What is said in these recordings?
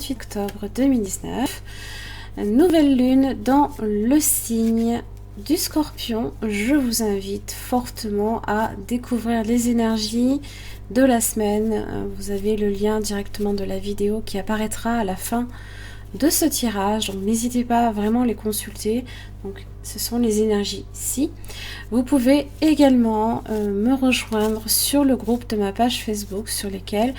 28 octobre 2019. Nouvelle lune dans le signe du Scorpion. Je vous invite fortement à découvrir les énergies de la semaine. Vous avez le lien directement de la vidéo qui apparaîtra à la fin de ce tirage, donc n'hésitez pas à vraiment les consulter. Donc ce sont les énergies ici. Vous pouvez également me rejoindre sur le groupe de ma page Facebook sur lequel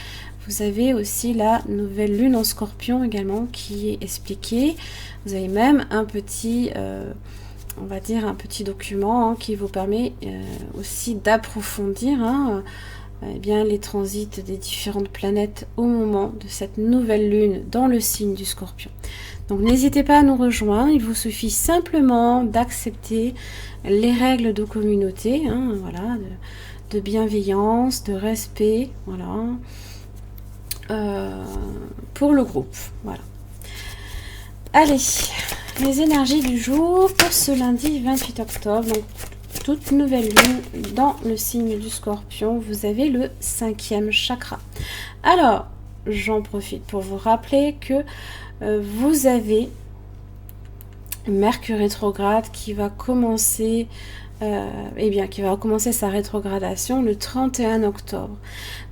vous avez aussi la nouvelle lune en Scorpion également qui est expliquée. Vous avez même un petit on va dire un petit document qui vous permet aussi d'approfondir eh bien, les transits des différentes planètes au moment de cette nouvelle lune dans le signe du Scorpion. Donc n'hésitez pas à nous rejoindre, il vous suffit simplement d'accepter les règles de communauté, voilà, de bienveillance, de respect, voilà, pour le groupe. Voilà. Allez, les énergies du jour pour ce lundi 28 octobre. Donc, toute nouvelle lune dans le signe du Scorpion, vous avez le 5e chakra. Alors, j'en profite pour vous rappeler que vous avez Mercure rétrograde qui va commencer qui va commencer sa rétrogradation le 31 octobre.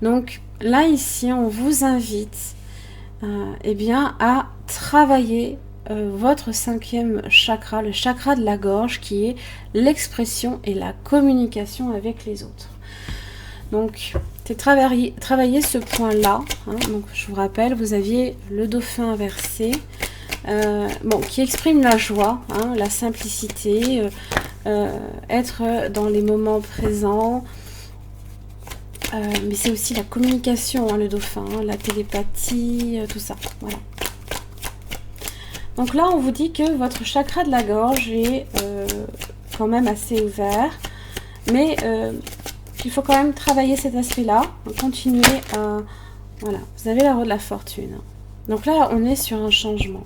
Donc là ici, on vous invite à travailler votre 5e chakra, le chakra de la gorge, qui est l'expression et la communication avec les autres. Donc, c'est travailler ce point-là. Donc, je vous rappelle, vous aviez le dauphin inversé, qui exprime la joie, la simplicité, être dans les moments présents. Mais c'est aussi la communication, le dauphin, la télépathie, tout ça. Voilà. Donc là, on vous dit que votre chakra de la gorge est quand même assez ouvert, mais il faut quand même travailler cet aspect-là, continuer à... Voilà, vous avez la roue de la fortune. Donc là, on est sur un changement.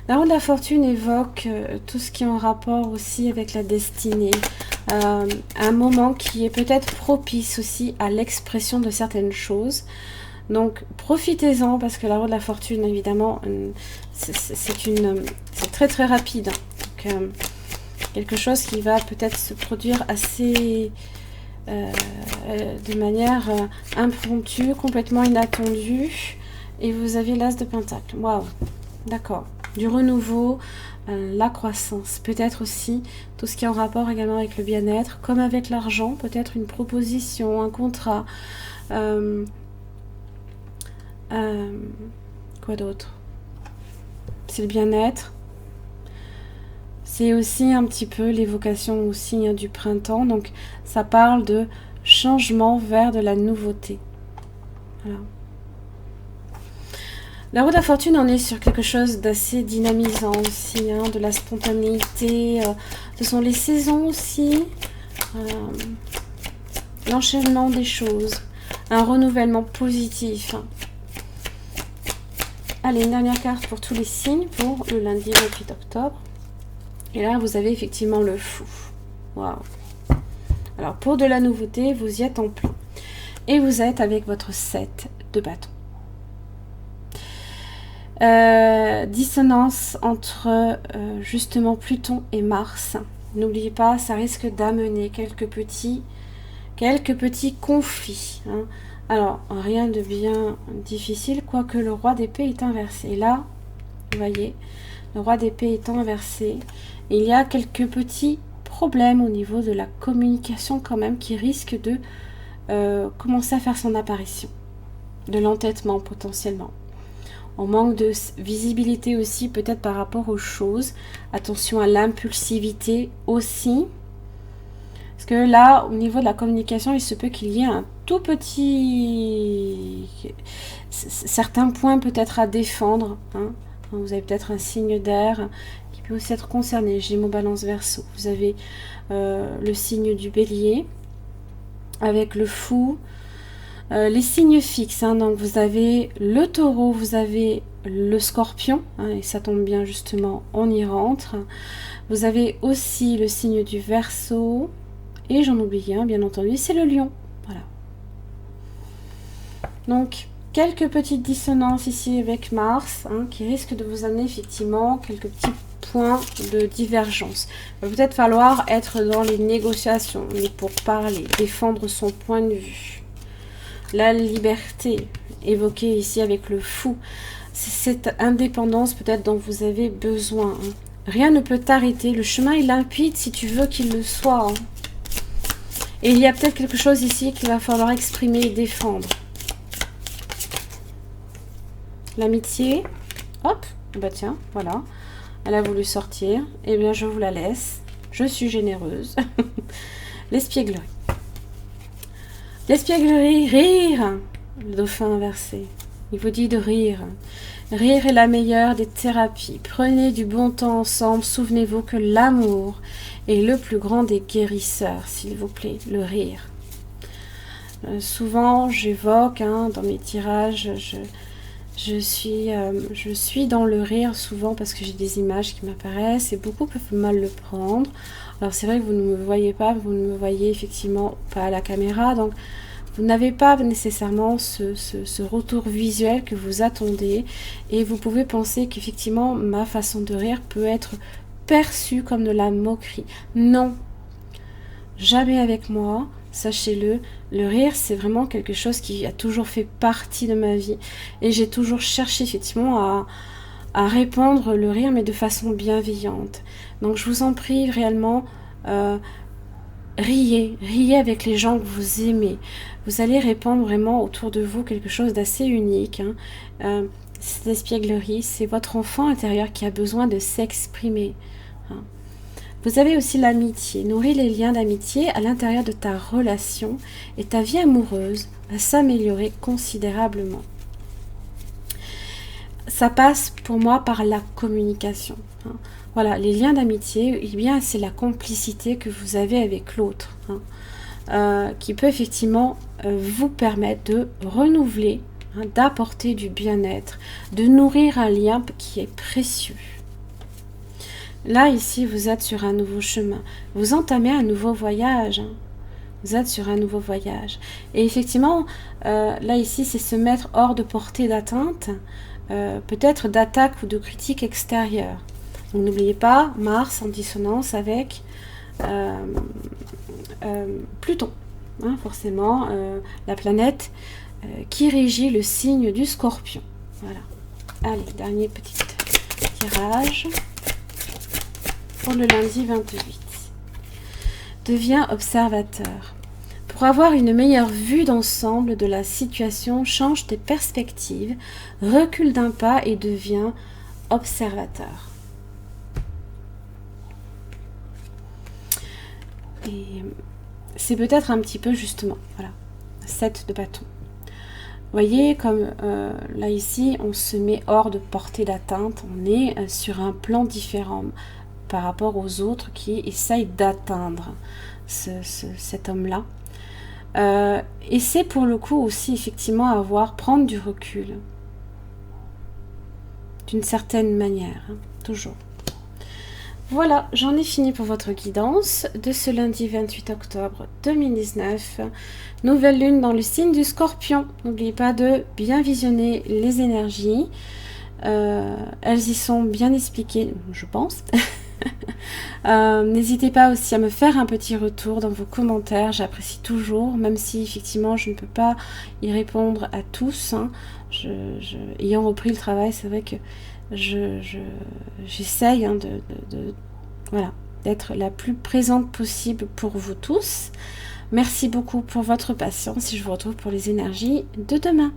La roue de la fortune évoque tout ce qui est en rapport aussi avec la destinée, un moment qui est peut-être propice aussi à l'expression de certaines choses. Donc profitez-en parce que la roue de la fortune, évidemment, c'est très très rapide. Donc, quelque chose qui va peut-être se produire assez de manière impromptue, complètement inattendue. Et vous avez l'as de pentacle. Waouh, d'accord. Du renouveau, la croissance, peut-être aussi tout ce qui est en rapport également avec le bien-être, comme avec l'argent, peut-être une proposition, un contrat. Quoi d'autre? C'est le bien-être. C'est aussi un petit peu l'évocation aussi du printemps. Donc ça parle de changement vers de la nouveauté. Voilà. La roue de la fortune, on est sur quelque chose d'assez dynamisant aussi, de la spontanéité. Ce sont les saisons aussi. L'enchaînement des choses. Un renouvellement positif. Allez, une dernière carte pour tous les signes pour le lundi 28 octobre. Et là, vous avez effectivement le fou. Waouh. Alors, pour de la nouveauté, vous y êtes en plein. Et vous êtes avec votre 7 de bâton. Dissonance entre justement Pluton et Mars. N'oubliez pas, ça risque d'amener quelques petits conflits. Alors, rien de bien difficile, quoique le roi d'épée est inversé. Et là, vous voyez, le roi d'épée étant inversé, il y a quelques petits problèmes au niveau de la communication quand même qui risquent de commencer à faire son apparition. De l'entêtement potentiellement. On manque de visibilité aussi peut-être par rapport aux choses. Attention à l'impulsivité aussi. Parce que là, au niveau de la communication, il se peut qu'il y ait un tout petit... certains points peut-être à défendre. Vous avez peut-être un signe d'air qui peut aussi être concerné. Gémeaux, Balance, Verseau. Vous avez le signe du Bélier avec le Fou. Les signes fixes. Donc vous avez le Taureau, vous avez le Scorpion. Et ça tombe bien justement, on y rentre. Vous avez aussi le signe du Verseau. Et j'en oublie un, bien entendu, c'est le Lion. Voilà. Donc, quelques petites dissonances ici avec Mars, hein, qui risquent de vous amener effectivement quelques petits points de divergence. Il va peut-être falloir être dans les négociations, mais pour parler, défendre son point de vue. La liberté, évoquée ici avec le fou, c'est cette indépendance peut-être dont vous avez besoin. Hein. Rien ne peut t'arrêter, le chemin est limpide si tu veux qu'il le soit. Hein. Et il y a peut-être quelque chose ici qu'il va falloir exprimer et défendre. L'amitié, hop, bah tiens, voilà, elle a voulu sortir, eh bien je vous la laisse, je suis généreuse. L'espièglerie. L'espièglerie, rire, le dauphin inversé, il vous dit de rire. Rire est la meilleure des thérapies, prenez du bon temps ensemble, souvenez-vous que l'amour est le plus grand des guérisseurs, s'il vous plaît, le rire. Souvent j'évoque dans mes tirages, je suis dans le rire souvent parce que j'ai des images qui m'apparaissent et beaucoup peuvent mal le prendre. Alors c'est vrai que vous ne me voyez pas, vous ne me voyez effectivement pas à la caméra, donc vous n'avez pas nécessairement ce retour visuel que vous attendez et vous pouvez penser qu'effectivement ma façon de rire peut être perçue comme de la moquerie. Non, jamais avec moi. Sachez-le, le rire, c'est vraiment quelque chose qui a toujours fait partie de ma vie. Et j'ai toujours cherché effectivement à répandre le rire, mais de façon bienveillante. Donc je vous en prie réellement, riez avec les gens que vous aimez. Vous allez répandre vraiment autour de vous quelque chose d'assez unique. Hein. Cette espièglerie, c'est votre enfant intérieur qui a besoin de s'exprimer. Hein. Vous avez aussi l'amitié. Nourris les liens d'amitié à l'intérieur de ta relation et ta vie amoureuse va s'améliorer considérablement. Ça passe pour moi par la communication. Hein. Voilà, les liens d'amitié, eh bien, c'est la complicité que vous avez avec l'autre, hein, qui peut effectivement vous permettre de renouveler, hein, d'apporter du bien-être, de nourrir un lien qui est précieux. Là, ici, vous êtes sur un nouveau chemin. Vous entamez un nouveau voyage. Hein. Vous êtes sur un nouveau voyage. Et effectivement, là, ici, c'est se mettre hors de portée d'atteinte, peut-être d'attaque ou de critique extérieure. Donc, n'oubliez pas, Mars en dissonance avec Pluton. Hein, forcément, la planète qui régit le signe du Scorpion. Voilà. Allez, dernier petit tirage. Pour le lundi 28. Deviens observateur. Pour avoir une meilleure vue d'ensemble de la situation, change tes perspectives, recule d'un pas et deviens observateur. Et c'est peut-être un petit peu justement, voilà, 7 de bâton. Vous voyez, comme là ici, on se met hors de portée d'atteinte, on est sur un plan différent par rapport aux autres qui essayent d'atteindre cet homme-là. Et c'est pour le coup aussi effectivement prendre du recul. D'une certaine manière, hein, toujours. Voilà, j'en ai fini pour votre guidance de ce lundi 28 octobre 2019. Nouvelle lune dans le signe du Scorpion. N'oubliez pas de bien visionner les énergies. Elles y sont bien expliquées, je pense. N'hésitez pas aussi à me faire un petit retour dans vos commentaires, j'apprécie toujours, même si effectivement je ne peux pas y répondre à tous. Hein. Ayant repris le travail, c'est vrai que j'essaye voilà, d'être la plus présente possible pour vous tous. Merci beaucoup pour votre patience et je vous retrouve pour les énergies de demain.